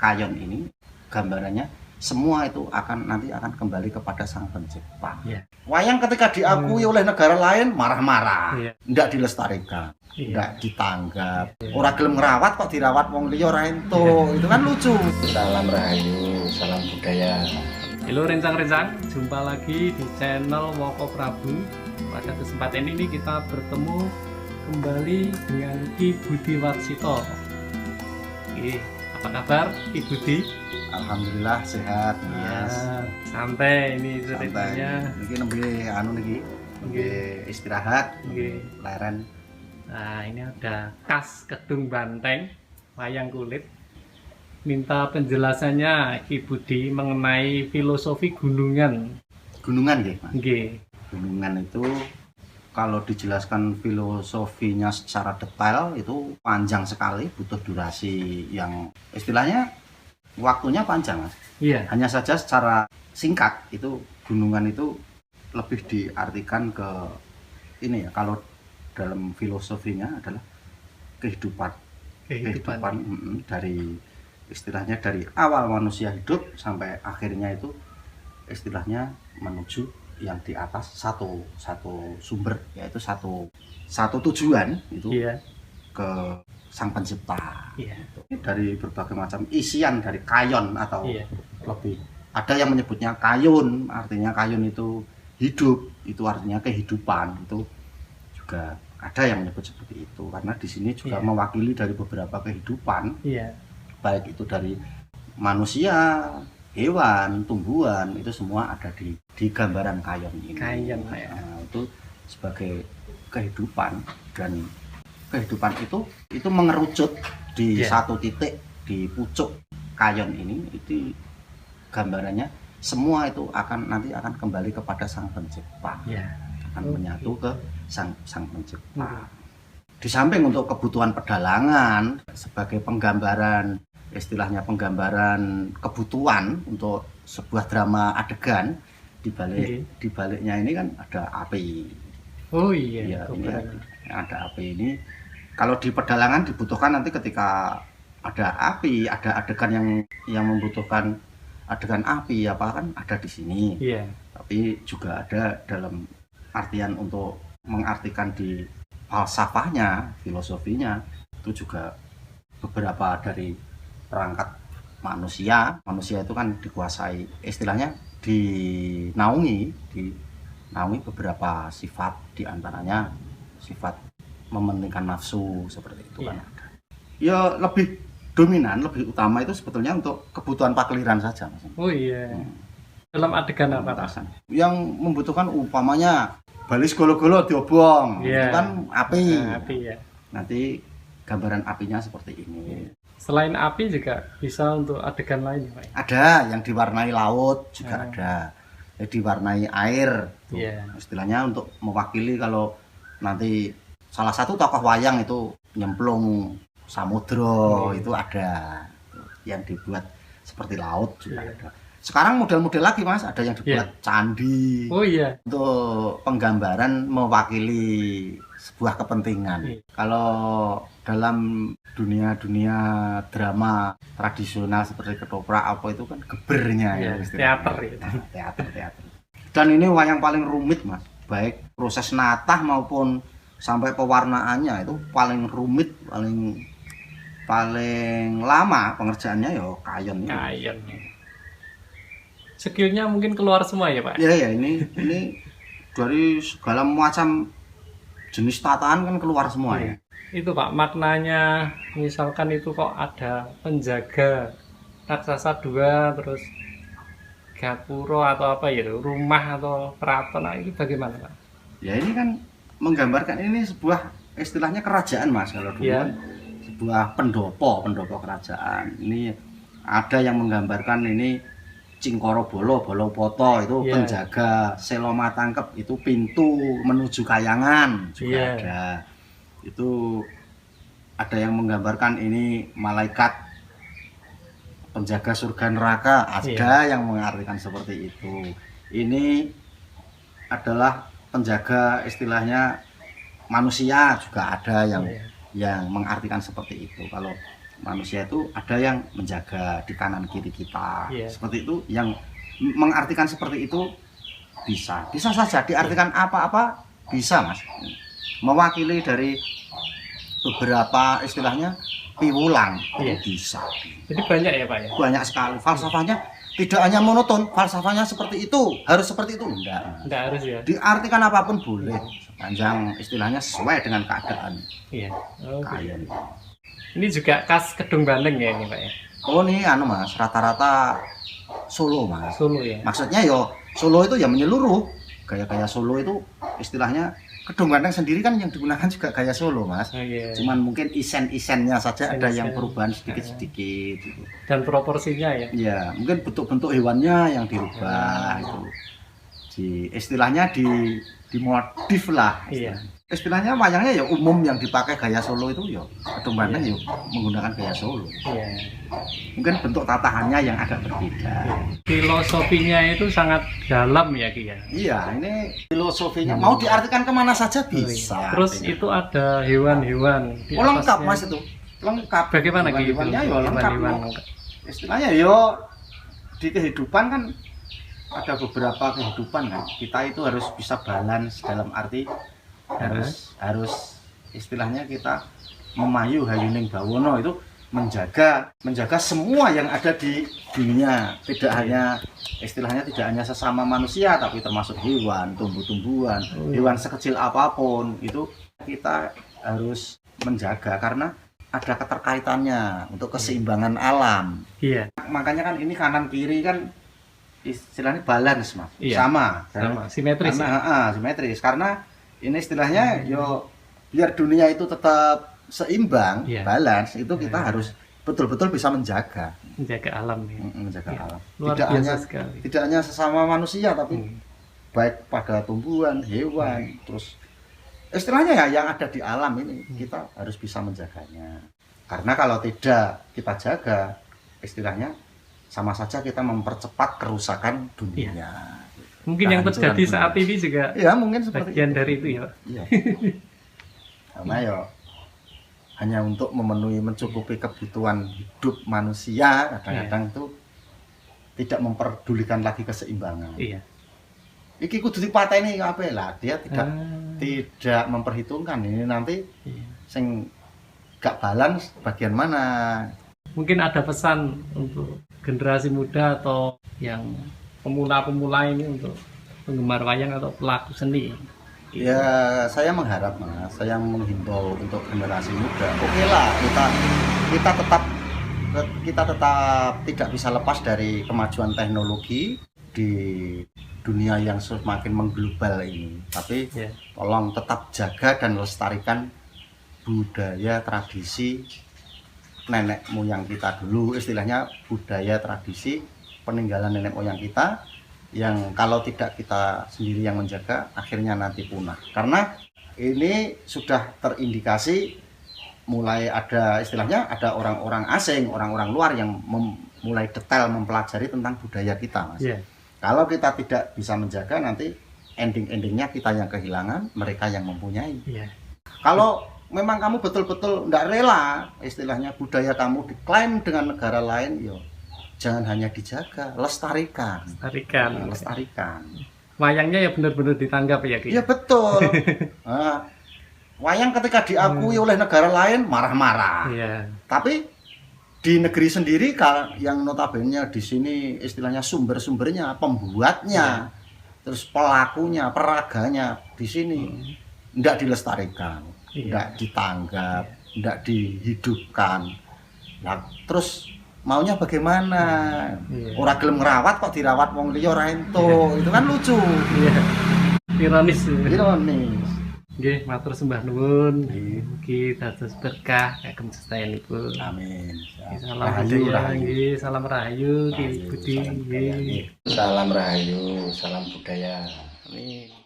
kayon ini gambarannya semua itu nanti akan kembali kepada Sang Pencipta. Iya. Wayang ketika diakui oleh negara lain marah-marah, Iya. ndak dilestarikan, Iya. ndak ditanggap. Iya. Ora gelem ngrawat kok dirawat wong liya ora entuk. Itu kan lucu. Salam Rahayu, salam budaya. Halo rencang-rencang, jumpa lagi di channel Woko Prabu. Pada kesempatan ini kita bertemu kembali dengan Ki Budi Warsito. Apa kabar Ki Budi? Alhamdulillah sehat, Mas. Santai ini Santai. ceritanya. Niki nembe nembe istirahat, Nggih. leren. Nah, ini ada khas Kedung Banteng, wayang kulit. Minta penjelasannya Ki Budi mengenai filosofi gunungan. Gunungan nggih, Mas. Nggih. Gunungan itu kalau dijelaskan filosofinya secara detail itu panjang sekali, butuh durasi yang istilahnya waktunya panjang, Mas. Iya. Hanya saja secara singkat itu gunungan itu lebih diartikan ke ini ya, kalau dalam filosofinya adalah kehidupan dari istilahnya dari awal manusia hidup sampai akhirnya itu istilahnya menuju yang di atas satu sumber, yaitu satu tujuan itu Iya. ke Sang Pencipta. Iya. Dari berbagai macam isian dari kayon atau Iya. lebih ada yang menyebutnya kayun, artinya kayun itu hidup, itu artinya kehidupan. Itu juga ada yang menyebut seperti itu karena di sini juga Iya. mewakili dari beberapa kehidupan, Iya. baik itu dari manusia, hewan, tumbuhan, itu semua ada di gambaran kayon ini. Kayon, ya. Nah, itu sebagai kehidupan, dan kehidupan itu mengerucut di Iya. satu titik di pucuk kayon ini. Itu gambarannya semua itu nanti akan kembali kepada Sang Pencipta, Iya. akan Oke. menyatu ke Sang Pencipta. Di samping untuk kebutuhan pedalangan sebagai penggambaran, istilahnya penggambaran kebutuhan untuk sebuah drama adegan, di baliknya ini kan ada api. Oh iya. Iya, ini Kobaran. ada api ini. Kalau di pedalangan dibutuhkan nanti ketika ada api, ada adegan yang membutuhkan adegan api, apa kan ada di sini. Iya. Tapi juga ada dalam artian untuk mengartikan di falsafahnya, filosofinya, itu juga beberapa dari perangkat manusia itu kan dikuasai, istilahnya dinaungi beberapa sifat, diantaranya sifat mementingkan nafsu seperti itu. Iya. Kan ada. Ya lebih dominan, lebih utama itu sebetulnya untuk kebutuhan pakliran saja, Mas. Oh iya. Dalam adegan apa, Pak? Yang membutuhkan umpamanya balis golo-golo diobong, Iya. itu kan api. Nah, api ya. Nanti gambaran apinya seperti ini. Selain api juga bisa untuk adegan lain ya, Pak? Ada yang diwarnai laut juga ada, diwarnai air. Tuh. Iya. Istilahnya untuk mewakili kalau nanti salah satu tokoh wayang itu nyemplung samudra, itu ada. Tuh, yang dibuat seperti laut juga Iya. ada. Sekarang model-model lagi, Mas, ada yang dibuat candi. Oh iya. Untuk penggambaran mewakili sebuah kepentingan. Iya. Kalau dalam dunia drama tradisional seperti ketoprak apa itu kan gebernya, Iya, ya istilahnya. teater itu. Nah, teater. Dan ini wayang paling rumit, Mas. Baik proses natah maupun sampai pewarnaannya itu paling rumit, paling lama pengerjaannya ya kayon ini. Kayon. Skillnya mungkin keluar semua ya, Pak? Ya, ini dari segala macam jenis tataan kan keluar semua ya. Itu Pak, maknanya misalkan itu kok ada penjaga raksasa 2, terus gapuro atau apa ya, rumah atau keraton, nah, itu bagaimana Pak? Ya ini kan menggambarkan ini sebuah istilahnya kerajaan, Mas. Kalau dulu Iya. kan sebuah pendopo kerajaan. Ini ada yang menggambarkan ini Cingkoro Bolo Poto itu Iya. penjaga, Seloma Tangkep itu pintu menuju kayangan juga Iya. ada. Itu ada yang menggambarkan ini malaikat penjaga surga neraka, ada yang mengartikan seperti itu. Ini adalah penjaga istilahnya manusia juga ada yang mengartikan seperti itu. Kalau manusia itu ada yang menjaga di kanan kiri kita. Iya. Seperti itu, yang mengartikan seperti itu bisa saja diartikan apa-apa, bisa Mas. Mewakili dari beberapa istilahnya piwulang, Iya. bisa. Jadi banyak ya Pak ya? Banyak sekali falsafahnya, tidak hanya monoton, falsafahnya seperti itu, harus seperti itu, enggak. Enggak harus ya? Diartikan apapun boleh, sepanjang istilahnya sesuai dengan keadaan. Iya. Oh, Kayak gitu. Ini juga khas Kedung Bandeng ya ini Pak ya? oh nih anu Mas, rata-rata Solo Mas. Solo ya? Maksudnya yo Solo itu ya menyeluruh. Gaya-gaya Solo itu istilahnya Kedung Bandeng sendiri kan yang digunakan juga gaya Solo Mas. Oh, iya. Cuman mungkin isen-isennya saja ada yang Isen-isen. perubahan sedikit-sedikit gitu. Dan proporsinya ya? Ya, mungkin bentuk-bentuk hewannya yang dirubah itu. Istilahnya dimodif lah. Iya. Istilahnya wayangnya ya umum yang dipakai gaya Solo itu ya Kedung Bandeng ya menggunakan gaya Solo. Iya. Mungkin bentuk tatahannya yang agak berbeda. Filosofinya itu sangat dalam ya Ki ya? Iya, ini filosofinya mau diartikan kemana saja bisa. Terus artinya. itu ada hewan-hewan di Oh, lengkap atasnya. Mas itu. Lengkap. Bagaimana Ki? Hewan-hewannya ya lengkap. Hewan-hewan Mas. lengkap. Istilahnya yo di kehidupan kan ada beberapa kehidupan kan. Kita itu harus bisa balance dalam arti harus istilahnya kita memayu hayuning bawono itu menjaga semua yang ada di dunia, tidak hanya istilahnya tidak hanya sesama manusia tapi termasuk hewan, tumbuh-tumbuhan, hewan sekecil apapun itu kita harus menjaga karena ada keterkaitannya untuk keseimbangan alam. Iya. Makanya kan ini kanan kiri kan istilahnya balance Mas. Iya. Sama Simetris ya? karena simetris karena ini istilahnya yo biar dunia itu tetap seimbang, Iya. balance itu kita harus betul-betul bisa menjaga Menjaga alam ya? menjaga Iya. alam. Luar biasa sekali. Tidak hanya sesama manusia tapi baik pada tumbuhan, hewan, terus istilahnya ya yang ada di alam ini kita harus bisa menjaganya. Karena kalau tidak kita jaga, istilahnya sama saja kita mempercepat kerusakan dunia. Mungkin yang Kehancuran terjadi dunia. saat ini juga Ya mungkin seperti bagian itu. dari itu ya Pak? Iya. Karena ya hanya untuk memenuhi mencukupi kebutuhan hidup manusia kadang-kadang itu tidak memperdulikan lagi keseimbangan. Iya. Iki kudu dipateni apa lah, dia tidak Ah, tidak memperhitungkan ini nanti iya. sing gak balance bagian mana. Mungkin ada pesan untuk generasi muda atau yang pemula-pemula ini untuk penggemar wayang atau pelaku seni. Ya saya mengharap Mas, saya menghimbau untuk generasi muda. Oke lah kita tetap tidak bisa lepas dari kemajuan teknologi di dunia yang semakin mengglobal ini. Tapi Ya. tolong tetap jaga dan lestarikan budaya tradisi nenek moyang kita dulu, istilahnya budaya tradisi peninggalan nenek moyang kita yang kalau tidak kita sendiri yang menjaga akhirnya nanti punah. Karena ini sudah terindikasi mulai ada istilahnya ada orang-orang asing, orang-orang luar yang mulai detail mempelajari tentang budaya kita Mas. Iya. Kalau kita tidak bisa menjaga nanti ending-endingnya kita yang kehilangan, mereka yang mempunyai. Iya. Kalau memang kamu betul-betul tidak rela istilahnya budaya kamu diklaim dengan negara lain, yo jangan hanya dijaga, lestarikan. Lestarikan. Wayangnya ya benar-benar ditanggap ya Ki? Iya betul. Nah, wayang ketika diakui oleh negara lain marah-marah. Iya. Tapi di negeri sendiri yang notabene di sini istilahnya sumber-sumbernya, pembuatnya, terus pelakunya, peraganya di sini tidak dilestarikan, tidak ditanggap, tidak dihidupkan. Nah, terus maunya bagaimana? Orang gelem ngerawat kok dirawat wong liya ora entuk. Itu kan lucu. Iya. Ironis. Ironis. Nggih, matur sembah nuwun. Mugi dados berkah kagem sedayanipun. Amin. Salam Rahayu, budaya, rahayu. nggih, salam rahayu Ki Rahayu, Budi salam budaya, nggih. nggih. Salam rahayu, salam budaya. Amin.